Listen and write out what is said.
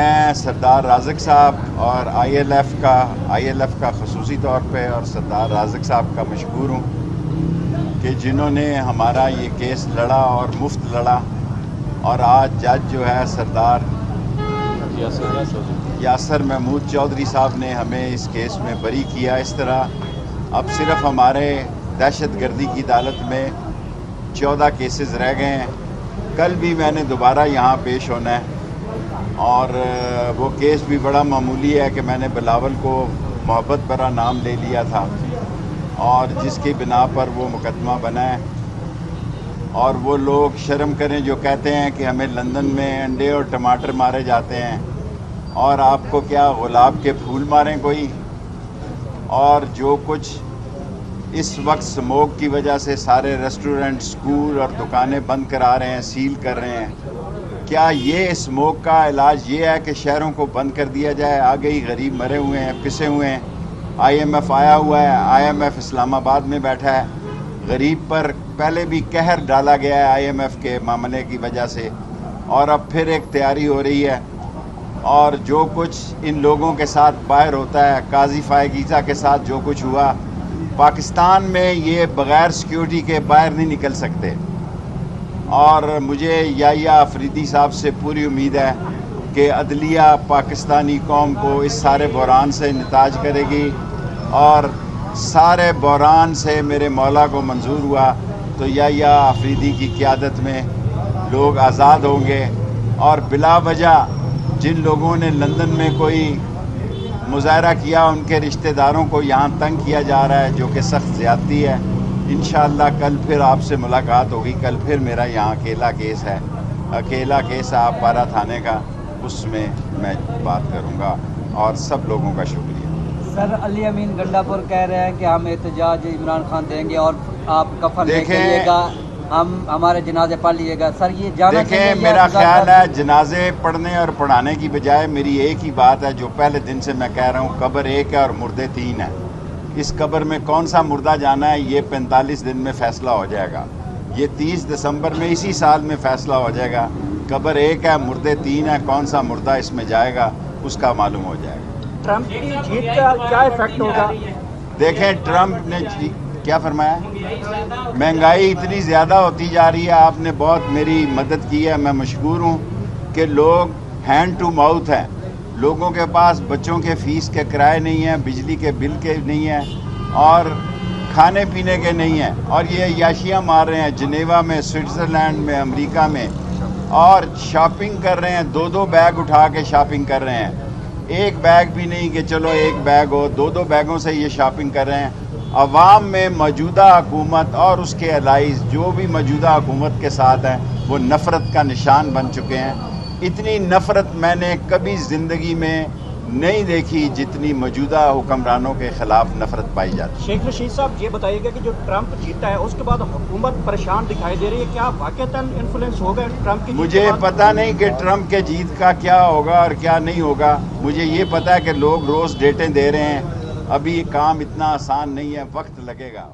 میں سردار رازق صاحب اور آئی ایل ایف کا خصوصی طور پہ اور سردار رازق صاحب کا مشکور ہوں کہ جنہوں نے ہمارا یہ کیس لڑا اور مفت لڑا، اور آج جج جو ہے سردار یاسر محمود چودھری صاحب نے ہمیں اس کیس میں بری کیا۔ اس طرح اب صرف ہمارے دہشت گردی کی عدالت میں 14 کیسز رہ گئے ہیں۔ کل بھی میں نے دوبارہ یہاں پیش ہونا ہے، اور وہ کیس بھی بڑا معمولی ہے کہ میں نے بلاول کو محبت برا نام لے لیا تھا، اور جس کی بنا پر وہ مقدمہ بنا ہے۔ اور وہ لوگ شرم کریں جو کہتے ہیں کہ ہمیں لندن میں انڈے اور ٹماٹر مارے جاتے ہیں، اور آپ کو کیا گلاب کے پھول ماریں کوئی؟ اور جو کچھ اس وقت سموگ کی وجہ سے سارے ریسٹورنٹ، سکول اور دکانیں بند کرا رہے ہیں، سیل کر رہے ہیں، کیا یہ اسموگ کا علاج یہ ہے کہ شہروں کو بند کر دیا جائے؟ آگے ہی غریب مرے ہوئے ہیں، پسے ہوئے ہیں، آئی ایم ایف آیا ہوا ہے، آئی ایم ایف اسلام آباد میں بیٹھا ہے، غریب پر پہلے بھی قہر ڈالا گیا ہے آئی ایم ایف کے معاملے کی وجہ سے، اور اب پھر ایک تیاری ہو رہی ہے۔ اور جو کچھ ان لوگوں کے ساتھ باہر ہوتا ہے، قاضی فائقیزہ کے ساتھ جو کچھ ہوا، پاکستان میں یہ بغیر سیکیورٹی کے باہر نہیں نکل سکتے۔ اور مجھے یحییٰ آفریدی صاحب سے پوری امید ہے کہ عدلیہ پاکستانی قوم کو اس سارے بحران سے نتاج کرے گی، اور سارے بحران سے میرے مولا کو منظور ہوا تو یحییٰ آفریدی کی قیادت میں لوگ آزاد ہوں گے، اور بلا وجہ جن لوگوں نے لندن میں کوئی مظاہرہ کیا ان کے رشتہ داروں کو یہاں تنگ کیا جا رہا ہے، جو کہ سخت زیادتی ہے۔ انشاءاللہ کل پھر آپ سے ملاقات ہوگی۔ کل پھر میرا یہاں اکیلا کیس ہے، اکیلا کیس ہے آپ پارا تھانے کا، اس میں میں بات کروں گا، اور سب لوگوں کا شکریہ۔ سر، علی امین گنڈا پور کہہ رہے ہیں کہ ہم احتجاج عمران خان دیں گے اور آپ کفن لے کے آئیے گا، ہم ہمارے جنازے پڑھ لیے گا۔ سر یہ جانا دیکھیں، میرا خیال ہے جنازے پڑھنے اور پڑھانے کی بجائے میری ایک ہی بات ہے جو پہلے دن سے میں کہہ رہا ہوں، قبر ایک ہے اور مردے 3 ہیں۔ اس قبر میں کون سا مردہ جانا ہے یہ 45 دن میں فیصلہ ہو جائے گا، یہ 30 دسمبر میں اسی سال میں فیصلہ ہو جائے گا۔ قبر ایک ہے، مردے 3 ہیں، کون سا مردہ اس میں جائے گا اس کا معلوم ہو جائے گا۔ ٹرمپ کی جیت کا کیا ایفیکٹ ہوگا؟ دیکھیں، ٹرمپ نے کیا فرمایا؟ مہنگائی اتنی زیادہ ہوتی جا رہی ہے، آپ نے بہت میری مدد کی ہے، میں مشکور ہوں کہ لوگ ہینڈ ٹو ماؤتھ ہیں، لوگوں کے پاس بچوں کے فیس کے کرائے نہیں ہیں، بجلی کے بل کے نہیں ہیں، اور کھانے پینے کے نہیں ہیں، اور یہ عیاشیاں مار رہے ہیں جنیوا میں، سوئٹزرلینڈ میں، امریکہ میں، اور شاپنگ کر رہے ہیں، 2 بیگ اٹھا کے شاپنگ کر رہے ہیں، ایک بیگ بھی نہیں کہ چلو ایک بیگ ہو، 2 بیگوں سے یہ شاپنگ کر رہے ہیں۔ عوام میں موجودہ حکومت اور اس کے الائز جو بھی موجودہ حکومت کے ساتھ ہیں وہ نفرت کا نشان بن چکے ہیں۔ اتنی نفرت میں نے کبھی زندگی میں نہیں دیکھی جتنی موجودہ حکمرانوں کے خلاف نفرت پائی جاتی ہے۔ شیخ رشید صاحب، یہ بتائیے گا کہ جو ٹرمپ جیتا ہے اس کے بعد حکومت پریشان دکھائی دے رہی ہے، کیا واقعتاً انفلوئنس ہوگا ٹرمپ کی؟ مجھے پتہ نہیں کہ ٹرمپ کے جیت کا کیا ہوگا اور کیا نہیں ہوگا، مجھے یہ پتہ ہے کہ لوگ روز ڈیٹیں دے رہے ہیں۔ ابھی کام اتنا آسان نہیں ہے، وقت لگے گا۔